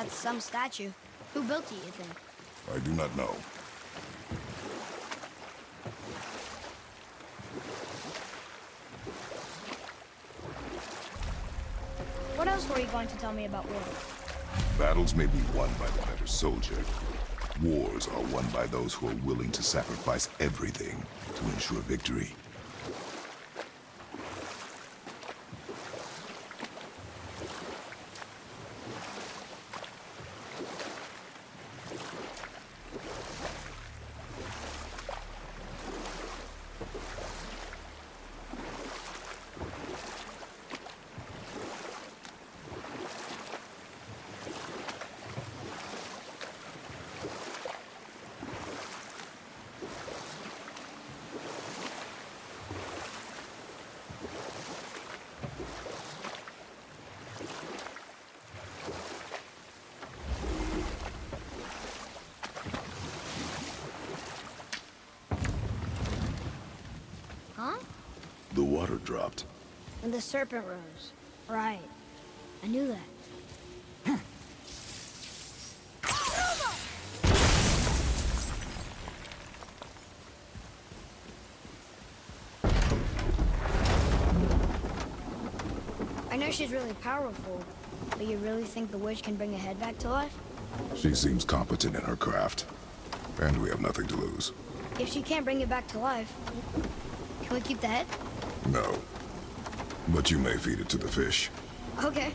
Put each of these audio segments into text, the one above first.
That's some statue. Who built it, you think? I do not know. What else were you going to tell me about war? Battles may be won by the better soldier. Wars are won by those who are willing to sacrifice everything to ensure victory. Huh? The water dropped. And the serpent rose. Right. I knew that. I know she's really powerful, but you really think the witch can bring a head back to life? She seems competent in her craft. And we have nothing to lose. If she can't bring it back to life, can we keep the head? No. But you may feed it to the fish. Okay.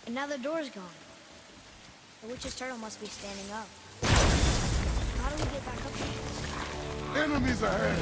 And now the door's gone. The witch's turtle must be standing up. How do we get back up there? Enemies ahead!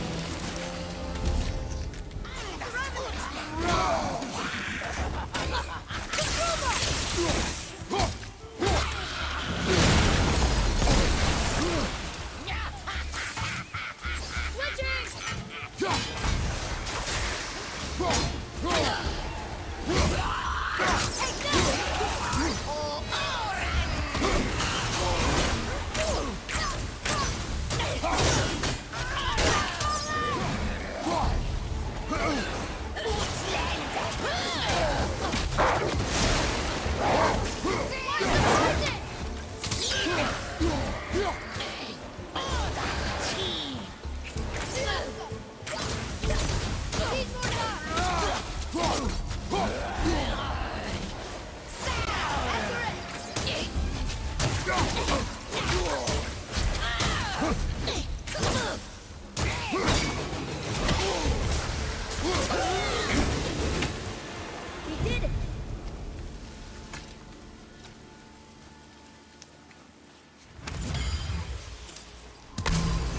We did it!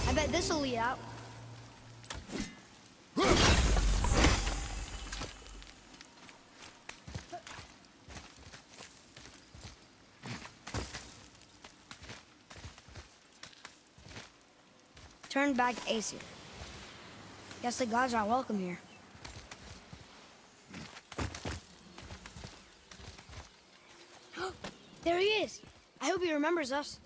I bet this'll lead out. Turn back Aesir. Guess the gods aren't welcome here. There he is! I hope he remembers us.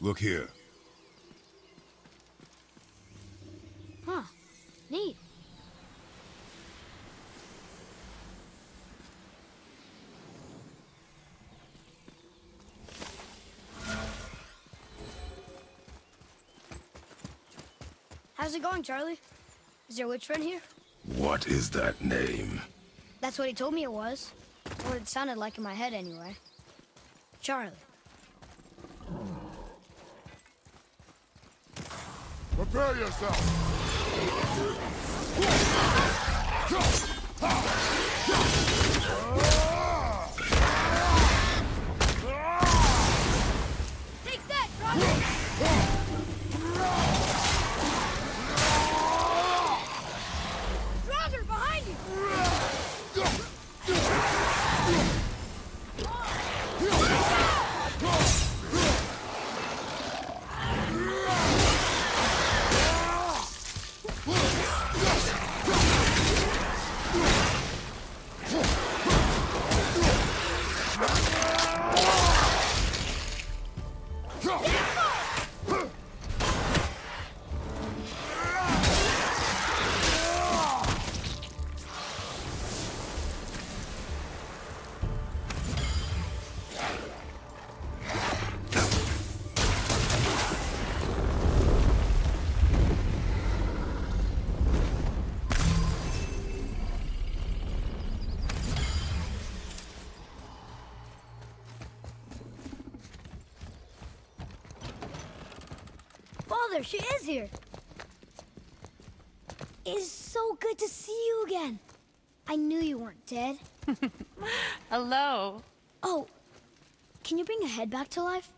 Look here. Huh. Neat. How's it going, Charlie? Is your witch friend here? What is that name? That's what he told me it was. Or it sounded like in my head anyway. Charlie. Prepare yourself! there she is here. It's so good to see you again. I knew you weren't dead. Hello. Oh, can you bring a head back to life?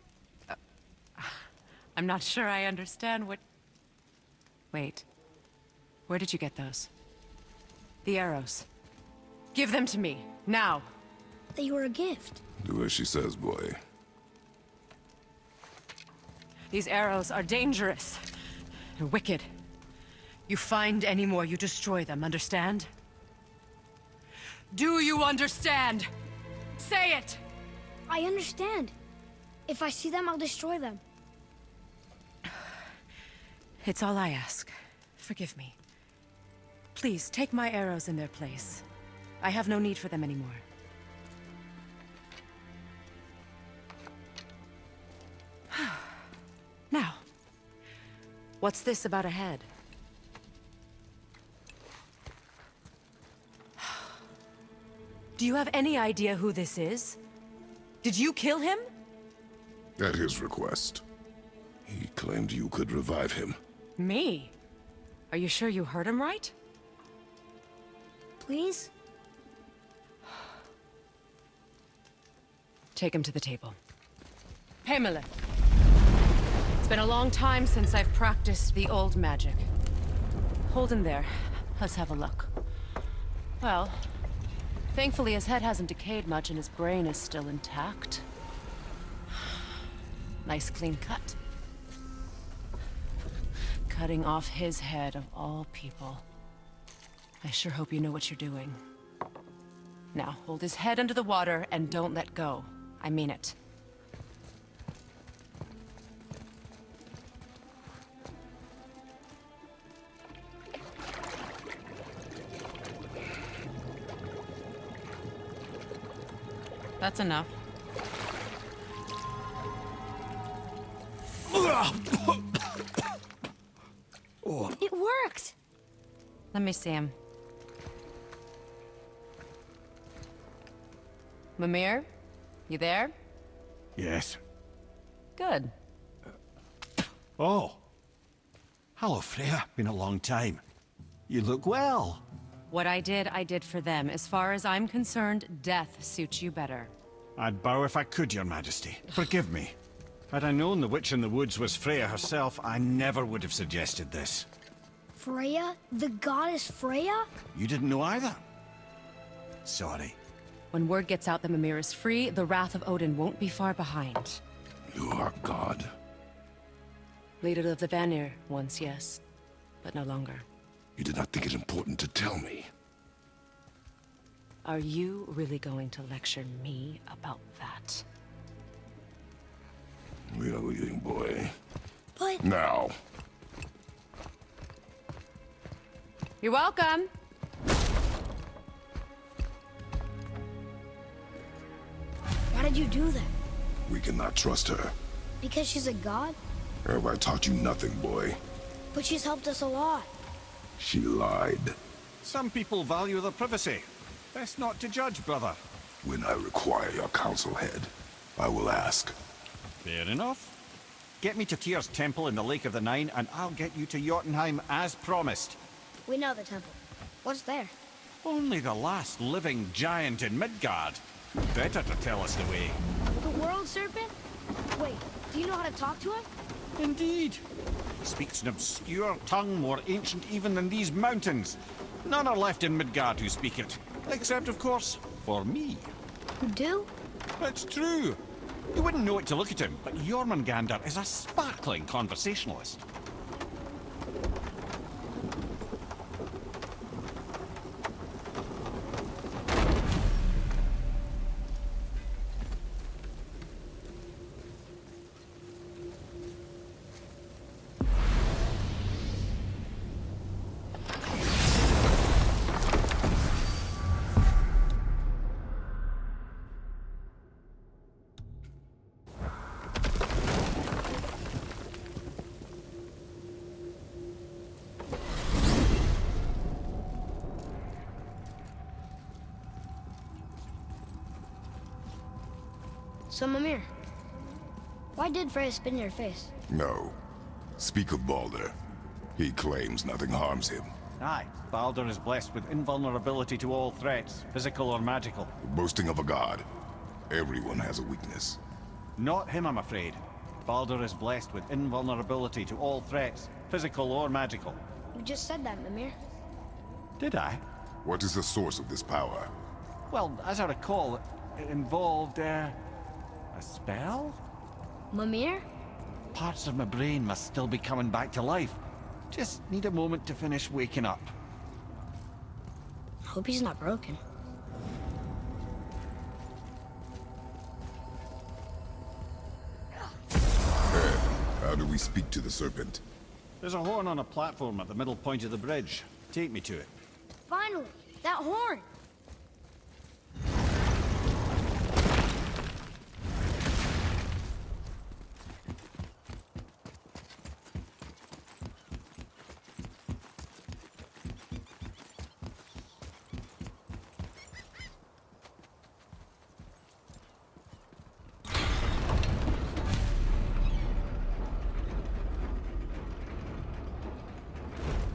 I'm not sure I understand what... Wait. Where did you get those? The arrows. Give them to me, now. They were a gift. Do as she says, boy. These arrows are dangerous. And wicked. You find any more, you destroy them, understand? Do you understand? Say it! I understand. If I see them, I'll destroy them. It's all I ask. Forgive me. Please, take my arrows in their place. I have no need for them anymore. Now, what's this about a head? Do you have any idea who this is? Did you kill him? At his request. He claimed you could revive him. Me? Are you sure you heard him right? Please? Take him to the table. Pamela. It's been a long time since I've practiced the old magic. Hold him there. Let's have a look. Well, thankfully his head hasn't decayed much and his brain is still intact. Nice clean cut. Cutting off his head of all people. I sure hope you know what you're doing. Now, hold his head under the water and don't let go. I mean it. That's enough. It worked! Let me see him. Mimir? You there? Yes. Good. Oh. Hello, Freya. Been a long time. You look well. What I did for them. As far as I'm concerned, death suits you better. I'd bow if I could, Your Majesty. Forgive me. Had I known the witch in the woods was Freya herself, I never would have suggested this. Freya? The goddess Freya? You didn't know either? Sorry. When word gets out that Mimir is free, the wrath of Odin won't be far behind. You are God. Leader of the Vanir, once, yes. But no longer. You did not think it important to tell me. Are you really going to lecture me about that? We are leaving, boy. But... Now. You're welcome! Why did you do that? We cannot trust her. Because she's a god? Have I taught you nothing, boy? But she's helped us a lot. She lied. Some people value their privacy. Best not to judge, brother. When I require your council head, I will ask. Fair enough. Get me to Tyr's temple in the Lake of the Nine, and I'll get you to Jotunheim as promised. We know the temple. What's there? Only the last living giant in Midgard. Better to tell us the way. The world serpent? Wait, do you know how to talk to him? Indeed. He speaks an obscure tongue more ancient even than these mountains. None are left in Midgard who speak it. Except, of course, for me. You do? It's true. You wouldn't know it to look at him, but Jormungandr is a sparkling conversationalist. So, Mimir, why did Freya spit in your face? No. Speak of Baldur. He claims nothing harms him. Aye, Baldur is blessed with invulnerability to all threats, physical or magical. Boasting of a god. Everyone has a weakness. Not him, I'm afraid. Baldur is blessed with invulnerability to all threats, physical or magical. You just said that, Mimir. Did I? What is the source of this power? Well, as I recall, it involved, a spell? Mimir? Parts of my brain must still be coming back to life. Just need a moment to finish waking up. Hope he's not broken. How do we speak to the serpent? There's a horn on a platform at the middle point of the bridge. Take me to it. Finally! That horn!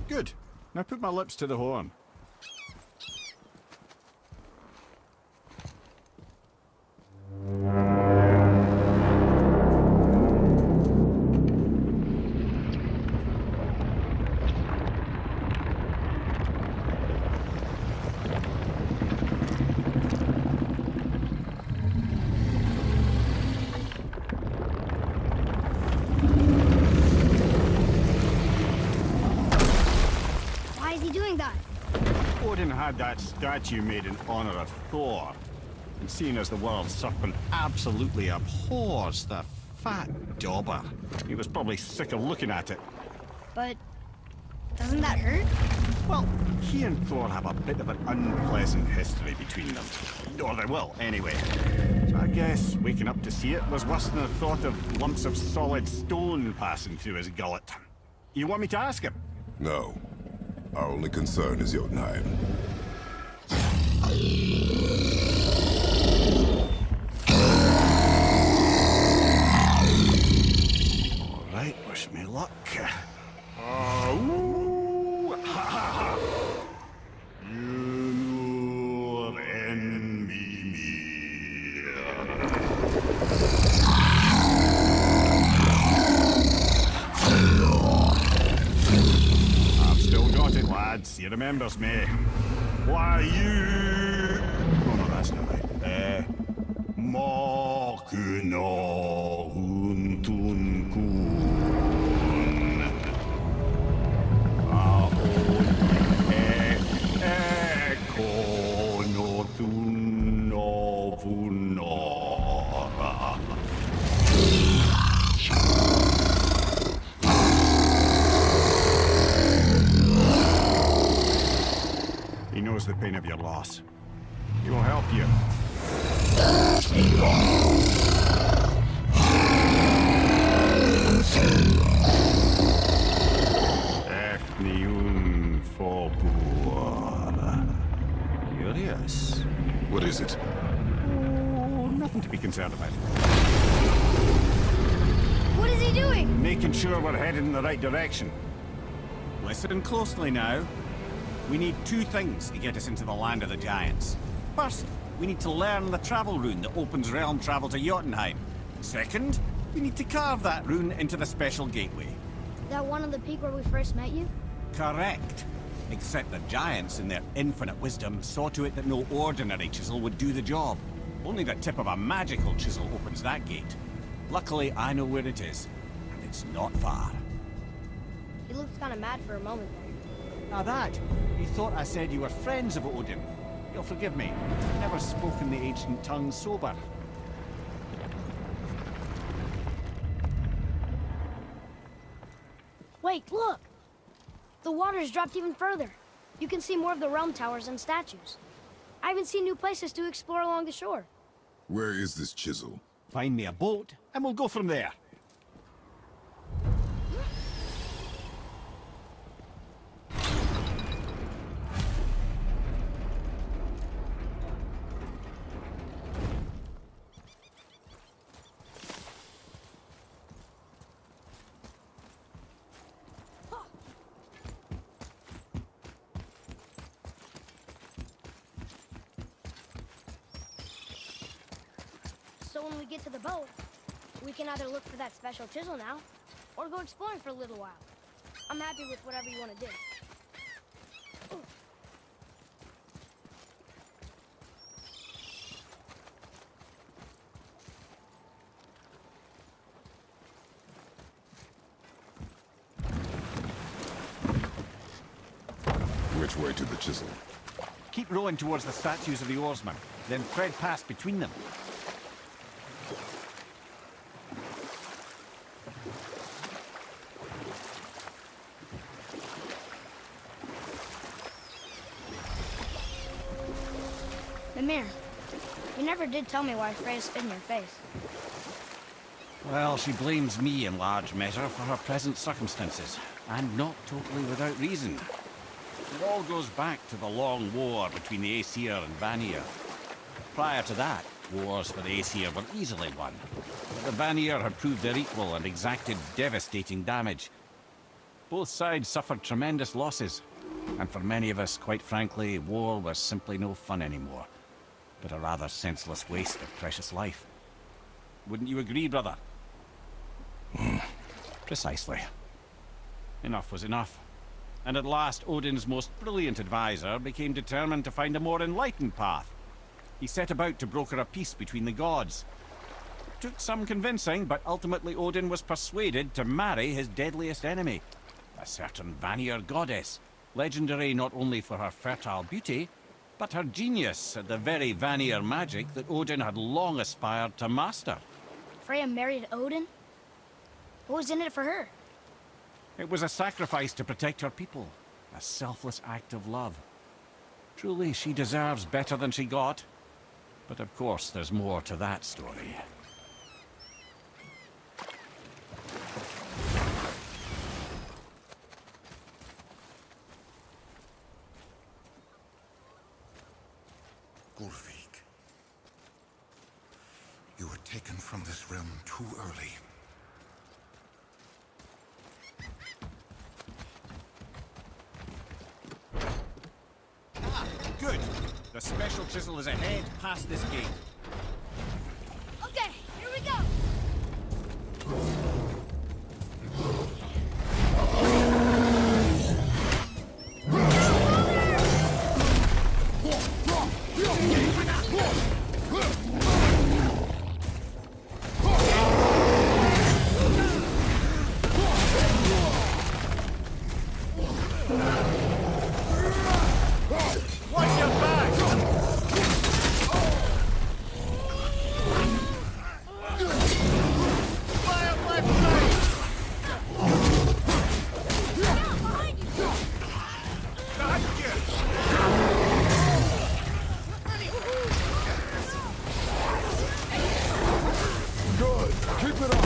Good. Now put my lips to the horn. Why is he doing that? Odin had that statue made in honor of Thor. And seeing as the world serpent absolutely abhors the fat dauber, he was probably sick of looking at it. But doesn't that hurt? Well, he and Thor have a bit of an unpleasant history between them. Or they will, anyway. So I guess waking up to see it was worse than the thought of lumps of solid stone passing through his gullet. You want me to ask him? No. Our only concern is Jotunheim. All right, wish me luck. Ooh, ha, ha, ha. You envy me. I've still got it, lads. He remembers me. Why you? Oh no, that's not right. Makuna huntun kun. He knows the pain of your loss. He will help you. Efniun Fobur. Curious. What is it? Oh, nothing to be concerned about. What is he doing? Making sure we're headed in the right direction. Listen closely now. We need two things to get us into the land of the giants. First, we need to learn the travel rune that opens realm travel to Jotunheim. Second, we need to carve that rune into the special gateway. That one on the peak where we first met you? Correct. Except the giants, in their infinite wisdom, saw to it that no ordinary chisel would do the job. Only the tip of a magical chisel opens that gate. Luckily, I know where it is, and it's not far. He looked kind of mad for a moment there. Now that, you thought I said you were friends of Odin. You'll forgive me. I've never spoken the ancient tongue sober. Wait, look! The water's dropped even further. You can see more of the realm towers and statues. I even see new places to explore along the shore. Where is this chisel? Find me a boat, and we'll go from there. So when we get to the boat, we can either look for that special chisel now, or go exploring for a little while. I'm happy with whatever you want to do. Which way to the chisel? Keep rowing towards the statues of the oarsmen, then thread past between them. Mimir, you never did tell me why Freya spit in your face. Well, she blames me in large measure for her present circumstances, and not totally without reason. It all goes back to the long war between the Aesir and Vanir. Prior to that, wars for the Aesir were easily won. But the Vanir had proved their equal and exacted devastating damage. Both sides suffered tremendous losses, and for many of us, quite frankly, war was simply no fun anymore, but a rather senseless waste of precious life. Wouldn't you agree, brother? Precisely. Enough was enough. And at last, Odin's most brilliant advisor became determined to find a more enlightened path. He set about to broker a peace between the gods. Took some convincing, but ultimately Odin was persuaded to marry his deadliest enemy, a certain Vanir goddess, legendary not only for her fertile beauty, but her genius at the very Vanir magic that Odin had long aspired to master. Freya married Odin? What was in it for her? It was a sacrifice to protect her people, a selfless act of love. Truly, she deserves better than she got. But of course, there's more to that story. Gulfik, you were taken from this realm too early. Good. The special chisel is ahead past this gate. Okay, here we go! Watch your back! Fire left side! Gotcha! Good. Keep it up.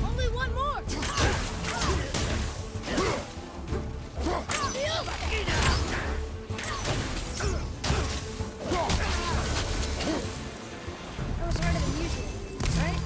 Only one more! That was harder than usual, right?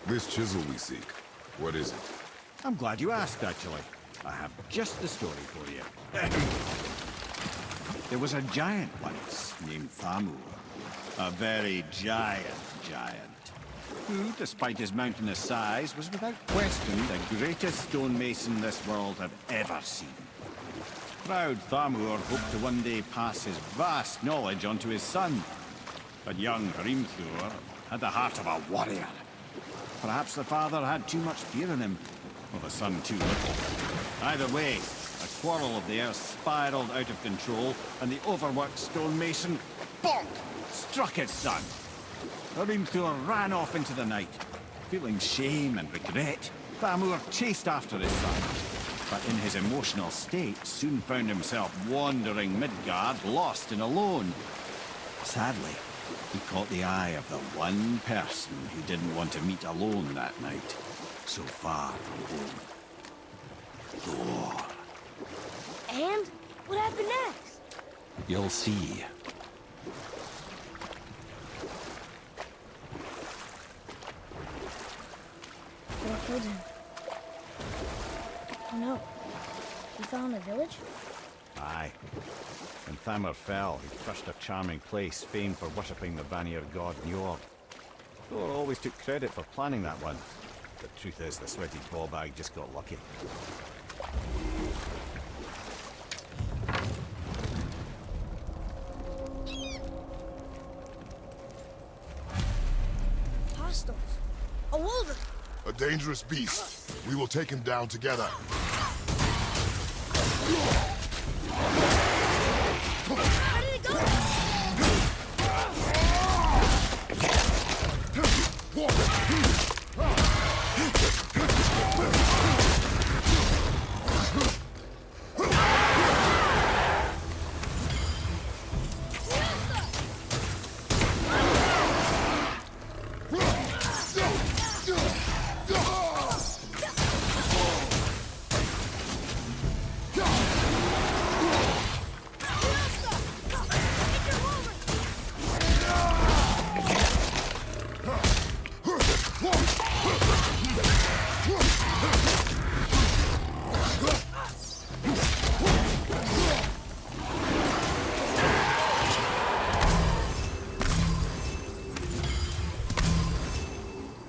This chisel we seek, what is it? I'm glad you asked, actually. I have just the story for you. There was a giant once named Thamur. A very giant. who, despite his mountainous size, was without question the greatest stonemason this world had ever seen. Proud Thamur hoped to one day pass his vast knowledge on to his son. But young Hrimthur had the heart of a warrior. Perhaps the father had too much fear in him, or the son too little. Either way, a quarrel of theirs spiraled out of control, and the overworked stonemason, bonk, struck his son. Hrimthur ran off into the night. Feeling shame and regret, Thamur chased after his son, but in his emotional state soon found himself wandering Midgard, lost and alone. Sadly, he caught the eye of the one person he didn't want to meet alone that night, so far from home. Thor. And what happened next? You'll see. Thor killed him. Oh no. He fell in the village? Aye. When Thamur fell, he crushed a charming place famed for worshipping the Vanir god Njord. Thor always took credit for planning that one. The truth is, the sweaty ballbag just got lucky. Hostiles. A wolver. A dangerous beast. We will take him down together. Where did it go?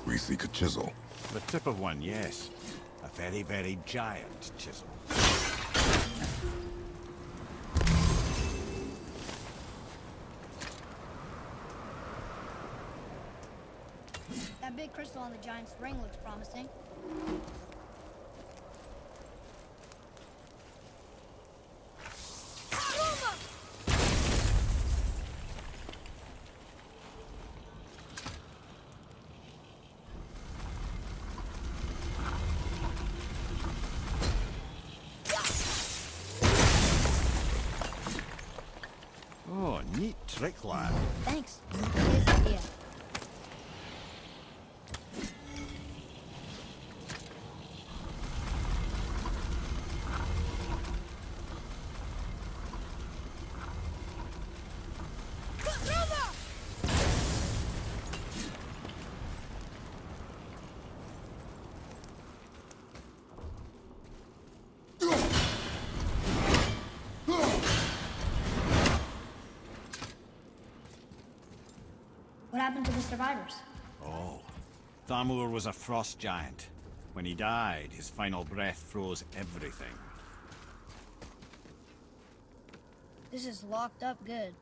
We seek a chisel. The tip of one, yes. A very, very giant chisel. That big crystal on the giant's ring looks promising. Oh, neat trick, lad. Thanks. His idea. What happened to the survivors? Oh, Thamur was a frost giant. When he died, his final breath froze everything. This is locked up good.